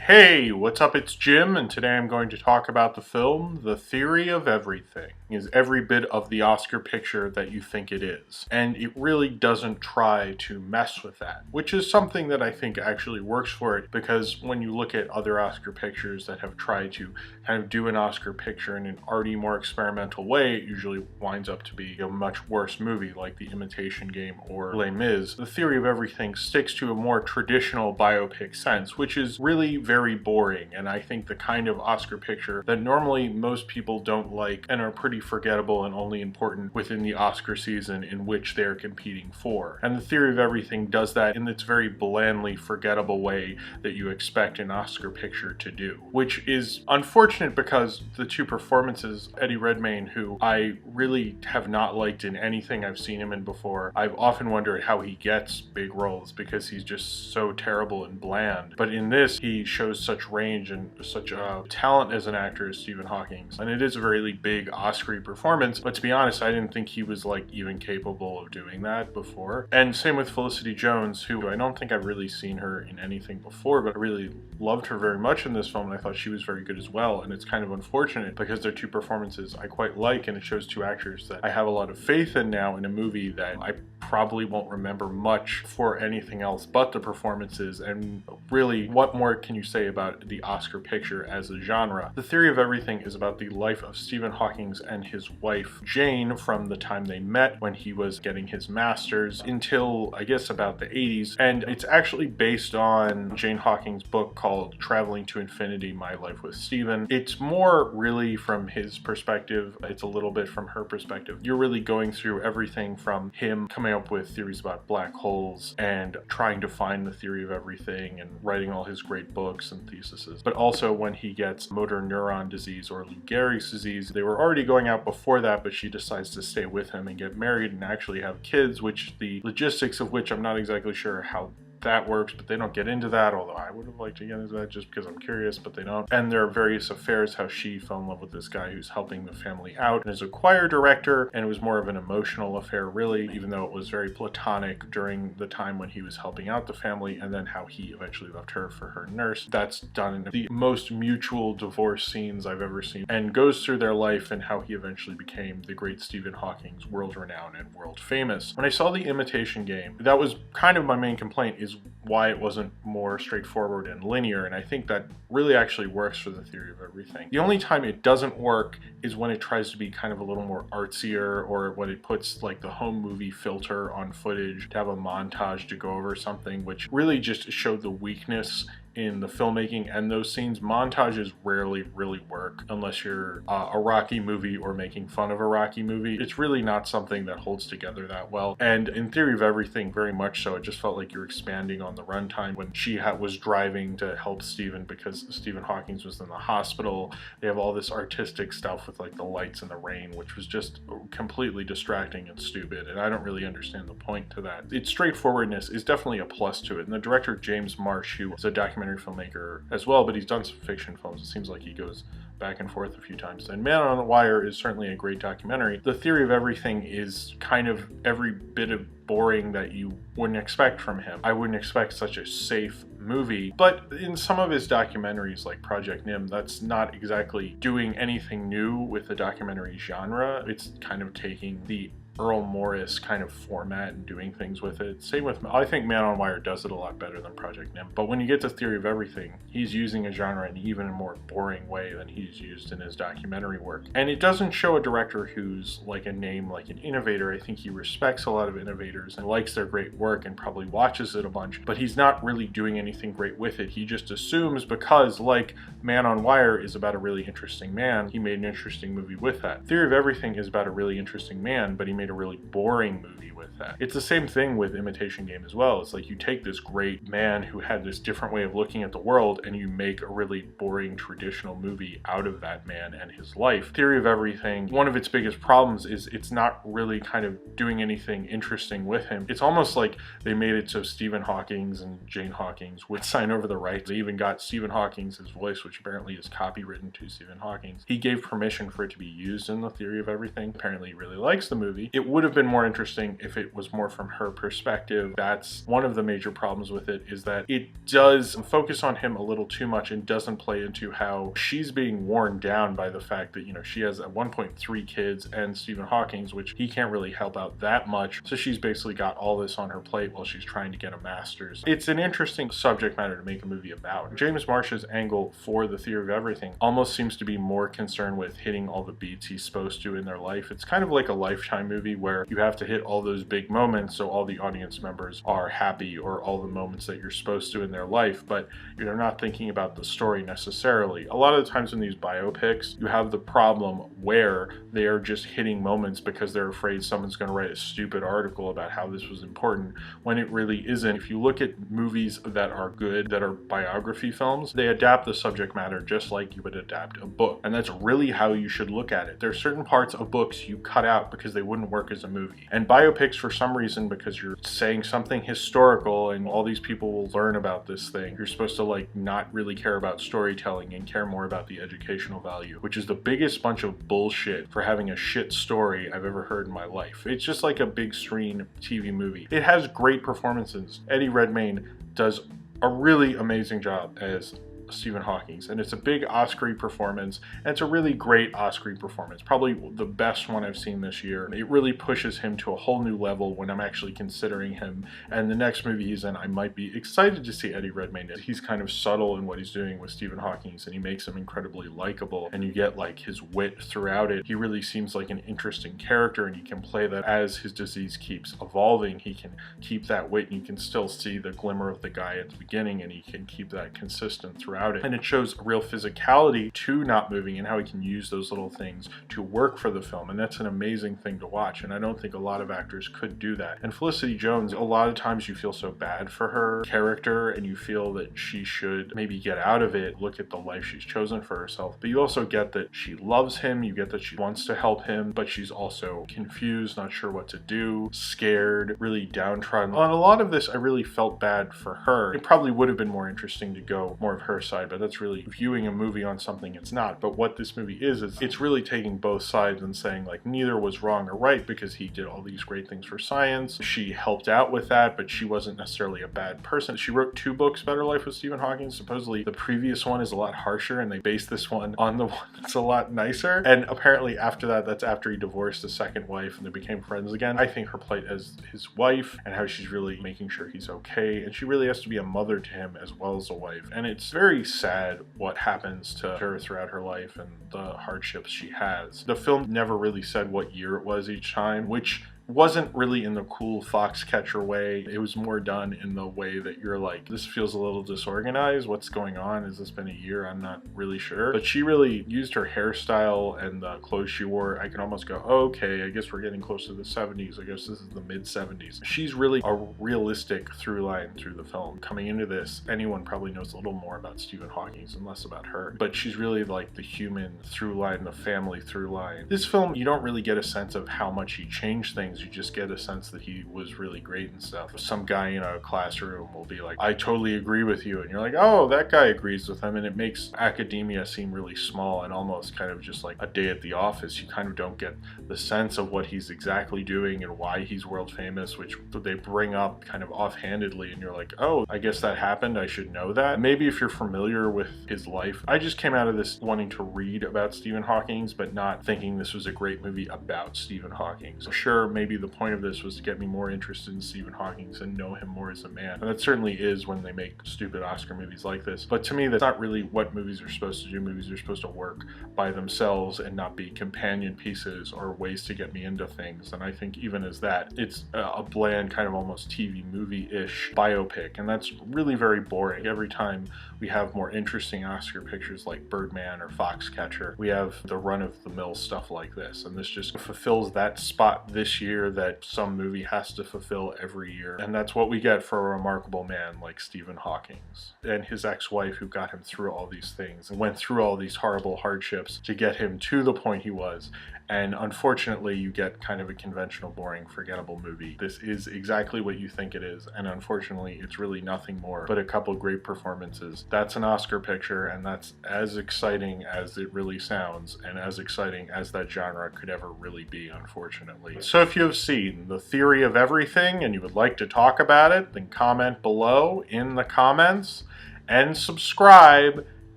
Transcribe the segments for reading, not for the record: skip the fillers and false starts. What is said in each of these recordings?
Hey, what's up? It's Jim, and today I'm going to talk about the film The Theory of Everything. Is every bit of the Oscar picture that you think it is. And it really doesn't try to mess with that, which is something that I think actually works for it, because when you look at other Oscar pictures that have tried to kind of do an Oscar picture in an arty, more experimental way, it usually winds up to be a much worse movie like The Imitation Game or Les Mis. The Theory of Everything sticks to a more traditional biopic sense, which is really very boring, and I think the kind of Oscar picture that normally most people don't like and are pretty forgettable and only important within the Oscar season in which they're competing for. And The Theory of Everything does that in its very blandly forgettable way that you expect an Oscar picture to do, which is unfortunate because the two performances, Eddie Redmayne, who I really have not liked in anything I've seen him in before. I've often wondered how he gets big roles because he's just so terrible and bland, but in this he shows such range and such talent as an actor as Stephen Hawking, and it is a really big Oscar performance. But to be honest, I didn't think he was like even capable of doing that before. And same with Felicity Jones, who I don't think I've really seen her in anything before, but I really loved her very much in this film, and I thought she was very good as well. And it's kind of unfortunate because they're two performances I quite like, and it shows two actors that I have a lot of faith in now in a movie that I probably won't remember much for anything else but the performances. And really, what more can you say about the Oscar picture as a genre? The Theory of Everything is about the life of Stephen Hawking and his wife Jane from the time they met when he was getting his master's until I guess about the 80s, and it's actually based on Jane Hawking's book called Traveling to Infinity: My Life with Stephen. It's more really from his perspective, it's a little bit from her perspective. You're really going through everything from him coming up with theories about black holes and trying to find the theory of everything and writing all his great books and theses, but also when he gets motor neuron disease or Lou Gehrig's disease. They were already going out before that, but she decides to stay with him and get married and actually have kids, which the logistics of which I'm not exactly sure how that works, but they don't get into that, although I would have liked to get into that just because I'm curious, but they don't. And there are various affairs, how she fell in love with this guy who's helping the family out and is a choir director, and it was more of an emotional affair really, even though it was very platonic during the time when he was helping out the family, and then how he eventually left her for her nurse. That's done in the most mutual divorce scenes I've ever seen, and goes through their life and how he eventually became the great Stephen Hawking, world renowned and world famous. When I saw The Imitation Game, that was kind of my main complaint, is why it wasn't more straightforward and linear, and I think that really actually works for The Theory of Everything. The only time it doesn't work is when it tries to be kind of a little more artsier, or when it puts like the home movie filter on footage to have a montage to go over something, which really just showed the weakness in the filmmaking and those scenes. Montages rarely really work unless you're a Rocky movie or making fun of a Rocky movie. It's really not something that holds together that well. And in Theory of Everything, very much so. It just felt like you're expanding on the runtime when she was driving to help Stephen because Stephen Hawking was in the hospital. They have all this artistic stuff with like the lights and the rain, which was just completely distracting and stupid, and I don't really understand the point to that. Its straightforwardness is definitely a plus to it, and the director James Marsh, who is a documentary filmmaker as well, but he's done some fiction films. It seems like he goes back and forth a few times. And Man on the Wire is certainly a great documentary. The Theory of Everything is kind of every bit of boring that you wouldn't expect from him. I wouldn't expect such a safe movie, but in some of his documentaries like Project Nim, that's not exactly doing anything new with the documentary genre. It's kind of taking the Earl Morris kind of format and doing things with it. Same with, I think Man on Wire does it a lot better than Project Nim, but when you get to Theory of Everything, he's using a genre in even a more boring way than he's used in his documentary work. And it doesn't show a director who's like a name, like an innovator. I think he respects a lot of innovators and likes their great work and probably watches it a bunch, but he's not really doing anything great with it. He just assumes because, like, Man on Wire is about a really interesting man, he made an interesting movie with that. Theory of Everything is about a really interesting man, but he made a really boring movie with that. It's the same thing with Imitation Game as well. It's like you take this great man who had this different way of looking at the world and you make a really boring traditional movie out of that man and his life. Theory of Everything, one of its biggest problems is it's not really kind of doing anything interesting with him. It's almost like they made it so Stephen Hawking and Jane Hawking would sign over the rights. They even got Stephen Hawking's voice, which apparently is copywritten to Stephen Hawking. He gave permission for it to be used in The Theory of Everything. Apparently he really likes the movie, It would have been more interesting if it was more from her perspective. That's one of the major problems with it, is that it does focus on him a little too much and doesn't play into how she's being worn down by the fact that, you know, she has at one point 3 kids and Stephen Hawking's, which he can't really help out that much. So she's basically got all this on her plate while she's trying to get a master's. It's an interesting subject matter to make a movie about. James Marsh's angle for The Theory of Everything almost seems to be more concerned with hitting all the beats he's supposed to in their life. It's kind of like a Lifetime movie where you have to hit all those big moments so all the audience members are happy, or all the moments that you're supposed to in their life, but you're not thinking about the story necessarily. A lot of the times in these biopics, you have the problem where they are just hitting moments because they're afraid someone's going to write a stupid article about how this was important, when it really isn't. If you look at movies that are good, that are biography films, they adapt the subject matter just like you would adapt a book. And that's really how you should look at it. There are certain parts of books you cut out because they wouldn't work as a movie. And biopics, for some reason, because you're saying something historical and all these people will learn about this thing, you're supposed to like not really care about storytelling and care more about the educational value, which is the biggest bunch of bullshit for having a shit story I've ever heard in my life. It's just like a big screen TV movie. It has great performances. Eddie Redmayne does a really amazing job as Stephen Hawking's, and it's a big Oscar-y performance, and it's a really great Oscar-y performance, probably the best one I've seen this year. It really pushes him to a whole new level when I'm actually considering him, and the next movie he's in, I might be excited to see Eddie Redmayne. He's kind of subtle in what he's doing with Stephen Hawking's, and he makes him incredibly likable, and you get like his wit throughout it. He really seems like an interesting character, and he can play that as his disease keeps evolving. He can keep that wit, and you can still see the glimmer of the guy at the beginning, and he can keep that consistent throughout it. And it shows real physicality to not moving and how he can use those little things to work for the film. And that's an amazing thing to watch. And I don't think a lot of actors could do that. And Felicity Jones, a lot of times you feel so bad for her character and you feel that she should maybe get out of it, look at the life she's chosen for herself. But you also get that she loves him, you get that she wants to help him, but she's also confused, not sure what to do, scared, really downtrodden. On a lot of this, I really felt bad for her. It probably would have been more interesting to go more of her side, but that's really viewing a movie on something it's not. But what this movie is it's really taking both sides and saying like neither was wrong or right, because he did all these great things for science. She helped out with that, but she wasn't necessarily a bad person. She wrote 2 books about her life with Stephen Hawking. Supposedly the previous one is a lot harsher, and they based this one on the one that's a lot nicer. And apparently after that, that's after he divorced his second wife and they became friends again. I think her plight as his wife and how she's really making sure he's okay, and she really has to be a mother to him as well as a wife. And it's very sad what happens to her throughout her life and the hardships she has. The film never really said what year it was each time, which wasn't really in the cool Foxcatcher way. It was more done in the way that you're like, this feels a little disorganized. What's going on? Has this been a year? I'm not really sure. But she really used her hairstyle and the clothes she wore. I can almost go, oh, okay, I guess we're getting close to the 70s. I guess this is the mid 70s. She's really a realistic through line through the film. Coming into this, anyone probably knows a little more about Stephen Hawking and less about her. But she's really like the human through line, the family through line. This film, you don't really get a sense of how much he changed things. You just get a sense that he was really great and stuff. Some guy in a classroom will be like, I totally agree with you. And you're like, oh, that guy agrees with him. And it makes academia seem really small and almost kind of just like a day at the office. You kind of don't get the sense of what he's exactly doing and why he's world famous, which they bring up kind of offhandedly. And you're like, oh, I guess that happened. I should know that. Maybe if you're familiar with his life. I just came out of this wanting to read about Stephen Hawking, but not thinking this was a great movie about Stephen Hawking. So sure, maybe the point of this was to get me more interested in Stephen Hawking and know him more as a man. And that certainly is when they make stupid Oscar movies like this. But to me, that's not really what movies are supposed to do. Movies are supposed to work by themselves and not be companion pieces or ways to get me into things. And I think even as that, it's a bland kind of almost TV movie-ish biopic. And that's really very boring. Every time we have more interesting Oscar pictures like Birdman or Foxcatcher, we have the run-of-the-mill stuff like this. And this just fulfills that spot this year that some movie has to fulfill every year. And that's what we get for a remarkable man like Stephen Hawking and his ex-wife, who got him through all these things and went through all these horrible hardships to get him to the point he was. And unfortunately, you get kind of a conventional, boring, forgettable movie. This is exactly what you think it is, and unfortunately, it's really nothing more but a couple great performances. That's an Oscar picture, and that's as exciting as it really sounds, and as exciting as that genre could ever really be, unfortunately. So if you you have seen The Theory of Everything and you would like to talk about it, then comment below in the comments and subscribe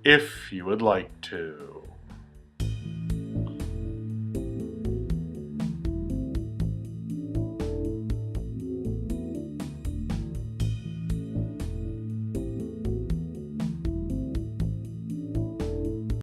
if you would like to.